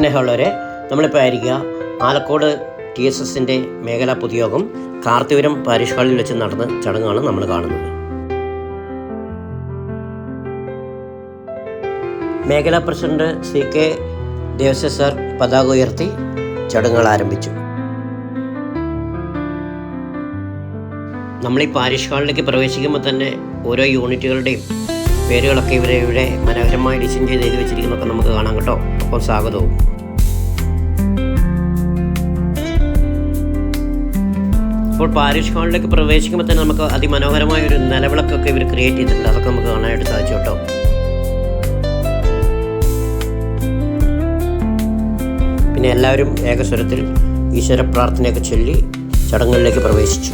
സ്നേഹമുള്ളവരെ, നമ്മളിപ്പോൾ ആയിരിക്കുക ആലക്കോട് TSSൻ്റെ മേഖലാ പൊതുയോഗം കാർത്തിപുരം പാരിഷ് ഹാളിൽ വെച്ച് നടന്ന ചടങ്ങാണ് നമ്മൾ കാണുന്നത്. മേഖലാ പ്രസിഡന്റ് CK ദേവസ്യ സാർ പതാക ഉയർത്തി ചടങ്ങുകൾ ആരംഭിച്ചു. നമ്മൾ ഈ പാരിഷ് ഹാളിലേക്ക് പ്രവേശിക്കുമ്പോൾ തന്നെ ഓരോ യൂണിറ്റുകളുടെയും പേരുകളൊക്കെ ഇവിടെ മനോഹരമായി ഡിസൈൻ ചെയ്ത് എഴുതി വെച്ചിരിക്കുന്നതൊക്കെ നമുക്ക് കാണാം കേട്ടോ. ഒപ്പം സ്വാഗതവും. അപ്പോൾ പാരിഷ് ഹാളിലേക്ക് പ്രവേശിക്കുമ്പോൾ തന്നെ നമുക്ക് അതിമനോഹരമായ ഒരു നിലവിളക്കൊക്കെ ഇവർ ക്രിയേറ്റ് ചെയ്തിട്ടുണ്ട്. അതൊക്കെ നമുക്ക് കാണാനായിട്ട് സാധിച്ചു കേട്ടോ. പിന്നെ എല്ലാവരും ഏകസ്വരത്തിൽ ഈശ്വര പ്രാർത്ഥനയൊക്കെ ചൊല്ലി ചടങ്ങുകളിലേക്ക് പ്രവേശിച്ചു.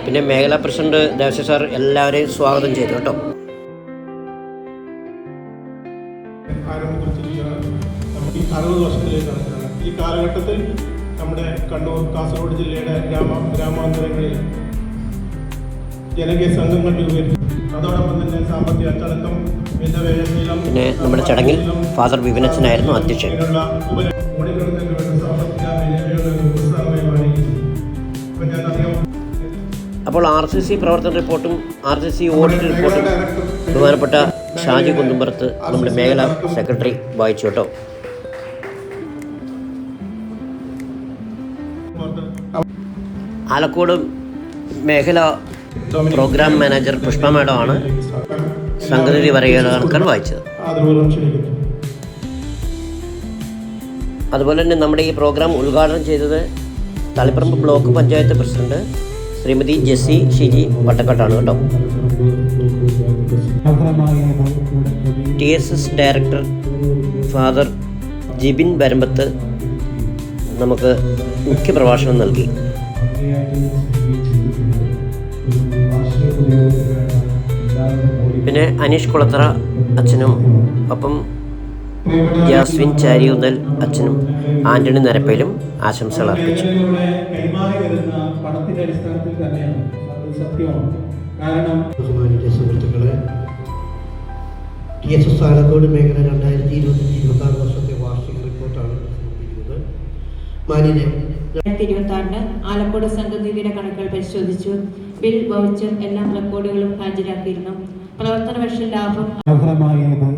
പിന്നെ മേഖലാ പ്രസിഡന്റ് ദേവസ്യ സാർ എല്ലാവരെയും സ്വാഗതം ചെയ്തു കേട്ടോ. ഈ 60 വർഷത്തിലേക്കാണ്. ഈ കാലഘട്ടത്തിൽ നമ്മുടെ കണ്ണൂർ, കാസർഗോഡ് ജില്ലയുടെ ഗ്രാമാന്തരങ്ങളിൽ ജനകീയ സംഘങ്ങൾ രൂപീകരിച്ചു. അതോടൊപ്പം തന്നെ സാമ്പത്തിക അച്ചടക്കം, പിന്നെ നമ്മുടെ ചടങ്ങിൽ ഫാദർ വിപിനച്ചനായിരുന്നു അധ്യക്ഷൻ. അപ്പോൾ RCC പ്രവർത്തന റിപ്പോർട്ടും RCC ഓഡിറ്റ് റിപ്പോർട്ടും ബഹുമാനപ്പെട്ട ഷാജി കുന്നുംപുറത്ത് നമ്മുടെ മേഖലാ സെക്രട്ടറി വായിച്ചു കേട്ടോ. ആലക്കോട് മേഖല പ്രോഗ്രാം മാനേജർ പുഷ്പ മാഡമാണ് സംഗതി വരകൾ വായിച്ചത്. അതുപോലെ തന്നെ നമ്മുടെ ഈ പ്രോഗ്രാം ഉദ്ഘാടനം ചെയ്തത് തളിപ്പറമ്പ് ബ്ലോക്ക് പഞ്ചായത്ത് പ്രസിഡന്റ് ശ്രീമതി ജെസ്സി ഷിജി വട്ടക്കാട്ടാണ് കേട്ടോ. TSS director father Jibin Varampath നമുക്ക് മുഖ്യപ്രഭാഷണം നൽകി. പിന്നെ അനീഷ് കുളത്തറ അച്ഛനും ഒപ്പം ജാസ്വിൻ ചാരിയുന്നൽ അച്ഛനും ആന്റണി നരപ്പയിലും ആശംസകൾ അർപ്പിച്ചു. സുഹൃത്തുക്കളെ, TSS ആലക്കോട് മേഖല 2025-26 വർഷത്തെ വാർഷിക റിപ്പോർട്ടാണ് സമർപ്പിക്കുന്നത്. 2026 ആലക്കോട് സംഘനിധിയുടെ കണക്കുകൾ പരിശോധിച്ചു. ബിൽ, വൗച്ചർ എല്ലാം റെക്കോർഡുകളും ഹാജരാക്കിയിരുന്നു. പ്രവർത്തന വർഷ ലാഭം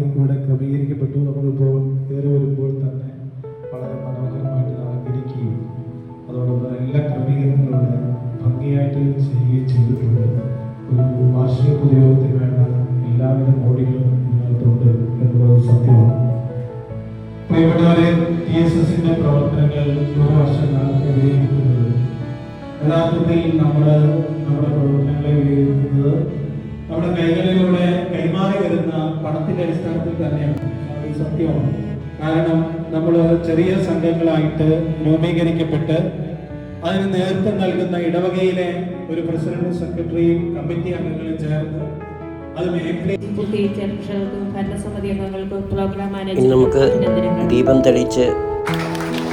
ഇവിടെ ക്രമീകരിക്കപ്പെട്ടു. നമ്മളിപ്പോൾ കയറി വരുമ്പോൾ തന്നെ വളരെ മനോഹരമായിട്ട് അലങ്കരിക്കുകയും അതോടൊപ്പം എല്ലാ ക്രമീകരണങ്ങളും ഭംഗിയായിട്ട് ചെയ്യുകയും ചെയ്തിട്ടുണ്ട്. ഒരു വാർഷിക പൊതുയോഗത്തിന് വേണ്ട എല്ലാവിധ മോഡികളും ഇതിനകത്തുണ്ട് എന്നുള്ളത് സത്യമാണ്. പ്രിയപ്പെട്ടവരെ, TSSന്റെ പ്രവർത്തനങ്ങൾ ഒരു വർഷക്കാലത്ത് വിലയിരുത്തുന്നത് യഥാർത്ഥത്തിൽ നമ്മുടെ പ്രവർത്തനങ്ങളെ വിലയിരുത്തുന്നത് നമ്മുടെ കൈകളിലൂടെ കൈമാറി വരുന്ന പണത്തിന്റെ അടിസ്ഥാനത്തിൽ തന്നെയാണ്. അത് സത്യമാണ്. കാരണം നമ്മൾ ചെറിയ സംഘങ്ങളായിട്ട് രൂപീകരിക്കപ്പെട്ട് അതിന് നേതൃത്വം നൽകുന്ന ഇടവകയിലെ ഒരു പ്രസിഡന്റ്, സെക്രട്ടറിയും കമ്മിറ്റി അംഗങ്ങളും ചേർന്ന് അത് ഇനി നമുക്ക് ദീപം തെളിയിച്ച്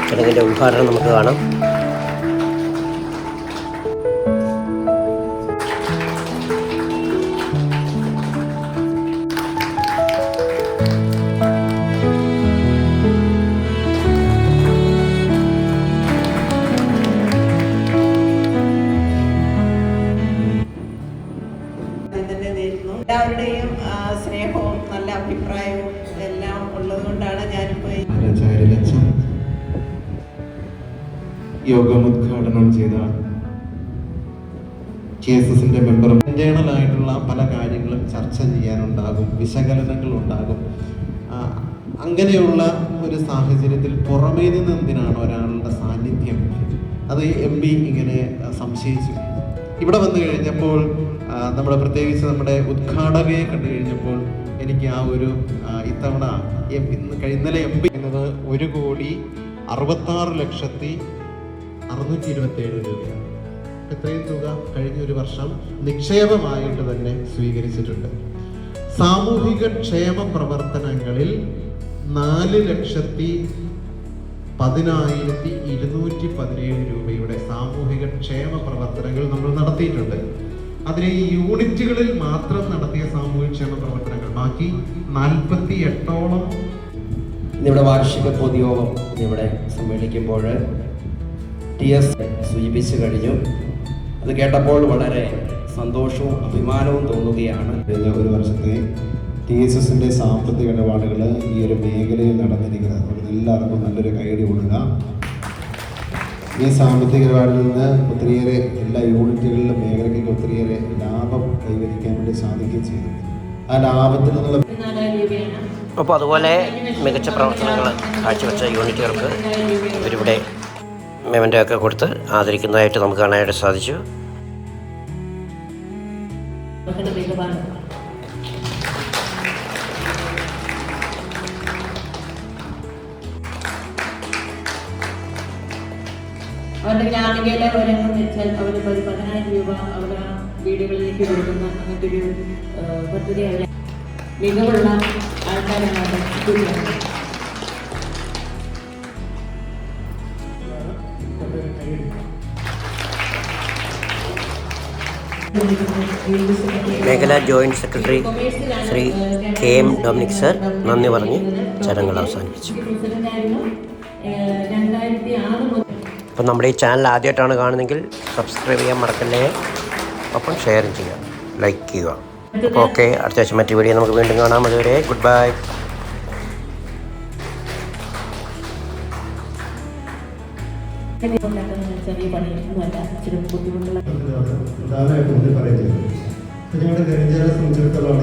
ചടങ്ങിൻ്റെ ഉദ്ഘാടനം നമുക്ക് കാണാം. എല്ലാവരുടെയും സ്നേഹവും നല്ല അഭിപ്രായവും എല്ലാം ഉള്ളതുകൊണ്ടാണ് ഞാനിപ്പോൾ യോഗം ഉദ്ഘാടനം ചെയ്ത TSSന്റെ മെമ്പറും ഇന്റേണലായിട്ടുള്ള പല കാര്യങ്ങളും ചർച്ച ചെയ്യാനുണ്ടാകും, വിശകലനങ്ങൾ ഉണ്ടാകും. അങ്ങനെയുള്ള ഒരു സാഹചര്യത്തിൽ പുറമേ നിന്ന് എന്തിനാണ് ഒരാളുടെ സാന്നിധ്യം? അത് MP ഇങ്ങനെ സംശയിച്ചു. ഇവിടെ വന്നു കഴിഞ്ഞപ്പോൾ പ്രത്യേകിച്ച് നമ്മുടെ ഉദ്ഘാടകയെ കണ്ടു കഴിഞ്ഞപ്പോൾ എനിക്ക് ആ ഒരു ഇത്തവണ ഇന്നലെ MP എന്നത് 1,60,00,000 66,627,000 രൂപയാണ്. ഇത്രയും തുക കഴിഞ്ഞ ഒരു വർഷം നിക്ഷേപമായിട്ട് തന്നെ സ്വീകരിച്ചിട്ടുണ്ട്. സാമൂഹിക ക്ഷേമ പ്രവർത്തനങ്ങളിൽ 4,10,217 രൂപയുടെ സാമൂഹിക ക്ഷേമ പ്രവർത്തനങ്ങൾ നമ്മൾ നടത്തിയിട്ടുണ്ട്. അതിലെ ഈ യൂണിറ്റുകളിൽ മാത്രം നടത്തിയ സാമൂഹിക ക്ഷേമ പ്രവർത്തനങ്ങൾ ബാക്കി 48ഓളം. ഇന്നിവിടെ വാർഷിക പൊതുയോഗം ഇവിടെ സമ്മേളിക്കുമ്പോൾ TS സൂചിപ്പിച്ചു കഴിഞ്ഞു. അത് കേട്ടപ്പോൾ വളരെ സന്തോഷവും അഭിമാനവും തോന്നുകയാണ്. കഴിഞ്ഞ ഒരു വർഷത്തെ TSSന്റെ സാമ്പത്തിക ഇടപാടുകൾ ഈ ഒരു മേഖലയിൽ നടന്നിരിക്കുന്നത് അതുകൊണ്ട് എല്ലാവർക്കും നല്ലൊരു കൈയടി കൊടുക്കുക. ഈ സാമ്പത്തിക ഇടപാടിൽ നിന്ന് ഒത്തിരിയേറെ എല്ലാ യൂണിറ്റുകളിലും മേഖലയ്ക്ക് ഒത്തിരിയേറെ ലാഭം കൈവരിക്കാൻ വേണ്ടി സാധിക്കുകയും ചെയ്തു. ആ ലാഭത്തിൽ നിന്നുള്ള 4,000 രൂപയാണ്. അപ്പോൾ അതുപോലെ മികച്ച പ്രവർത്തനങ്ങൾ കാഴ്ചവെച്ച യൂണിറ്റുകൾക്ക് ഇവരിവിടെ മെമൻ്റൊക്കെ കൊടുത്ത് ആദരിക്കുന്നതായിട്ട് നമുക്ക് കാണാനായിട്ട് സാധിച്ചു. അവരുടെ മികവാണ്. അവരുടെ ഗ്രാമികയിലെ ഒരെണ്ണം വെച്ചാൽ അവർ 10,000 രൂപ അവരുടെ വീടുകളിലേക്ക് കൊടുക്കുന്ന അങ്ങനത്തെ ഒരു പദ്ധതി അവരെ മികവുള്ള ആൾക്കാരാണ് അവിടെ കൂടിയാണ്. മേഖലാ joint secretary Shri KM Dominic sir നന്ദി പറഞ്ഞ് ചടങ്ങുകൾ അവസാനിപ്പിച്ചു. അപ്പം നമ്മുടെ ഈ ചാനൽ ആദ്യമായിട്ടാണ് കാണുന്നതെങ്കിൽ സബ്സ്ക്രൈബ് ചെയ്യാൻ മറക്കല്ലേ, ഒപ്പം ഷെയറും ചെയ്യുക, ലൈക്ക് ചെയ്യുക. അപ്പോൾ ഓക്കെ, അടുത്ത ആഴ്ച മറ്റു വീഡിയോ നമുക്ക് വീണ്ടും കാണാം. അതുവരെ ഗുഡ് ബൈ. ചെറിയ പണിയൊന്നുമല്ല, ഇച്ചിരി ബുദ്ധിമുട്ടുള്ള പ്രധാനമായിട്ടും പറയുന്നത് ഞങ്ങളുടെ കരിഞ്ചേരെ സംബന്ധിച്ചിടത്തോളം